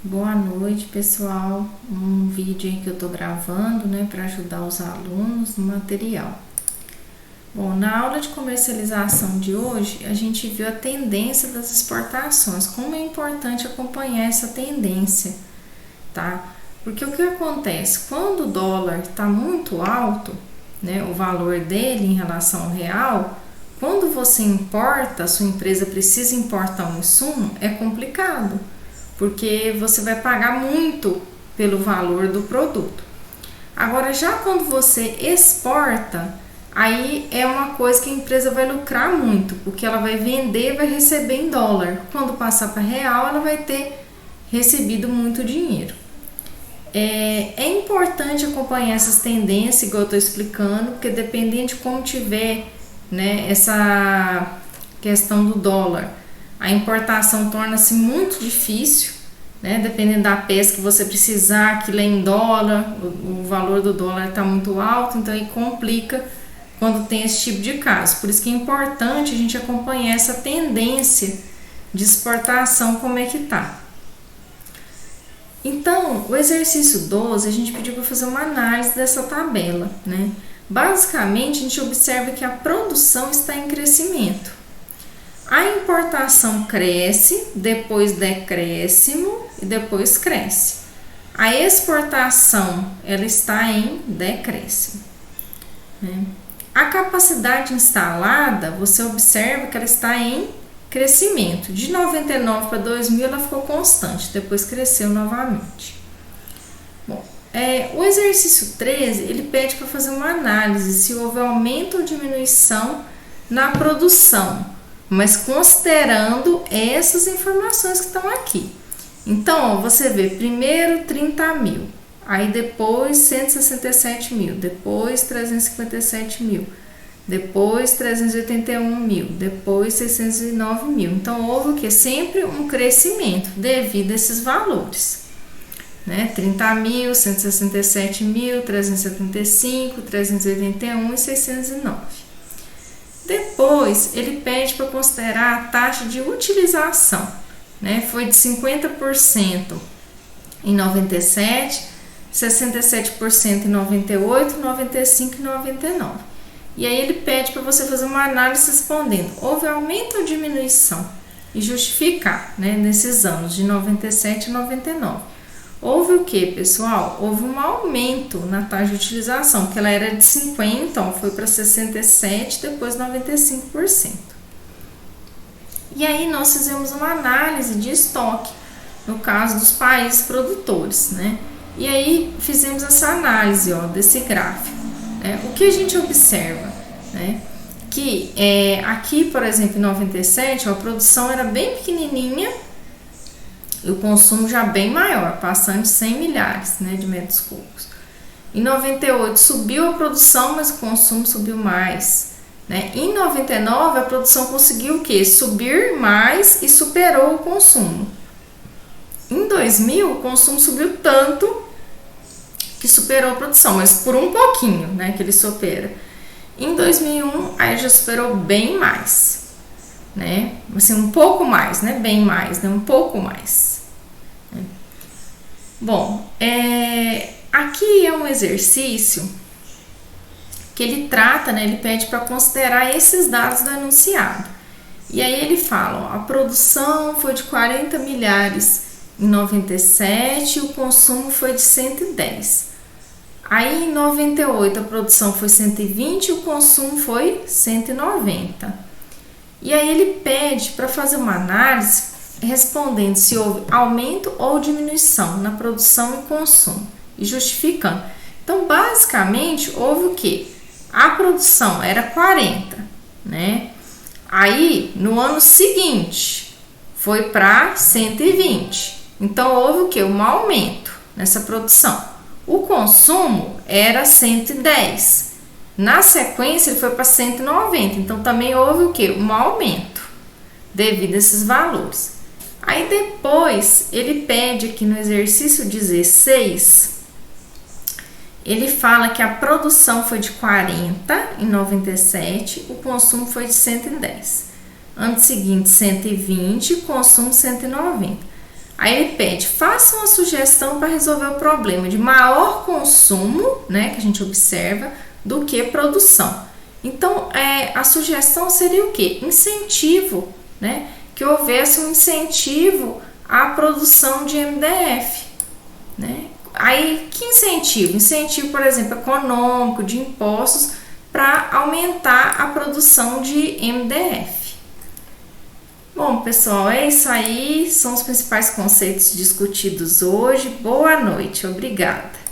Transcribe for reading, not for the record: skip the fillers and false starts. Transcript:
Boa noite, pessoal. Um vídeo aí que eu tô gravando, né, para ajudar os alunos no material. Bom, na aula de comercialização de hoje, a gente viu a tendência das exportações, como é importante acompanhar essa tendência, tá? Porque o que acontece? Quando o dólar está muito alto, né, o valor dele em relação ao real, quando você importa, a sua empresa precisa importar um insumo, é complicado, porque você vai pagar muito pelo valor do produto. Agora, já quando você exporta, aí é uma coisa que a empresa vai lucrar muito, porque ela vai vender e vai receber em dólar. Quando passar para real, ela vai ter recebido muito dinheiro. É importante acompanhar essas tendências, igual eu estou explicando, porque dependendo de como tiver, né, essa questão do dólar, a importação torna-se muito difícil, né? Dependendo da peça que você precisar, que em dólar, o valor do dólar está muito alto, então aí complica quando tem esse tipo de caso. Por isso que é importante a gente acompanhar essa tendência de exportação, como é que tá. Então, o exercício 12, a gente pediu para fazer uma análise dessa tabela, né? Basicamente, a gente observa que a produção está em crescimento. A importação cresce, depois decréscimo e depois cresce. A exportação, ela está em decréscimo, né? A capacidade instalada, você observa que ela está em crescimento. De 99 para 2000 ela ficou constante, depois cresceu novamente. Bom, o exercício 13, ele pede para fazer uma análise se houve aumento ou diminuição na produção, mas considerando essas informações que estão aqui. Então, ó, você vê primeiro 30 mil, aí depois 167 mil, depois 357 mil, depois 381 mil, depois 609 mil. Então, houve o que? Sempre um crescimento devido a esses valores, né? 30 mil, 167 mil, 375, 381 e 609. Depois, ele pede para considerar a taxa de utilização, né? Foi de 50% em 97, 67% em 98, 95 e 99. E aí ele pede para você fazer uma análise respondendo: houve aumento ou diminuição? E justificar, né, nesses anos de 97 e 99. Houve o que, pessoal? Houve um aumento na taxa de utilização, que ela era de 50%, então foi para 67%, depois 95%. E aí nós fizemos uma análise de estoque, no caso dos países produtores, né? E aí fizemos essa análise, ó, desse gráfico. O que a gente observa, né? Que aqui, por exemplo, em 97, ó, a produção era bem pequenininha, e o consumo já bem maior, passando de 100 milhares, né, de metros cúbicos. Em 98 subiu a produção, mas o consumo subiu mais, né? Em 99 a produção conseguiu o quê? Subir mais e superou o consumo. Em 2000 o consumo subiu tanto que superou a produção, mas por um pouquinho, né, que ele supera. Em 2001 aí já superou bem mais, né? Assim, um pouco mais, né? Bem mais, né? Um pouco mais. Bom, aqui é um exercício que ele trata, né? Ele pede para considerar esses dados do enunciado. E aí ele fala, ó, a produção foi de 40 milhares em 97 e o consumo foi de 110. Aí em 98 a produção foi 120 e o consumo foi 190. E aí ele pede para fazer uma análise respondendo se houve aumento ou diminuição na produção e consumo e justificando. Então, basicamente, houve o que? A produção era 40, né? Aí, no ano seguinte, foi para 120. Então, houve o que? Um aumento nessa produção. O consumo era 110. Na sequência, ele foi para 190. Então, também houve o que? Um aumento devido a esses valores. Aí, depois, ele pede aqui no exercício 16, ele fala que a produção foi de 40 em 97, o consumo foi de 110. Ano seguinte, 120, consumo 190. Aí ele pede, faça uma sugestão para resolver o problema de maior consumo, né, que a gente observa, do que produção. Então, a sugestão seria o quê? Incentivo, né? Que houvesse um incentivo à produção de MDF, né? Aí, que incentivo? Incentivo, por exemplo, econômico, de impostos, para aumentar a produção de MDF. Bom, pessoal, é isso aí. São os principais conceitos discutidos hoje. Boa noite. Obrigada.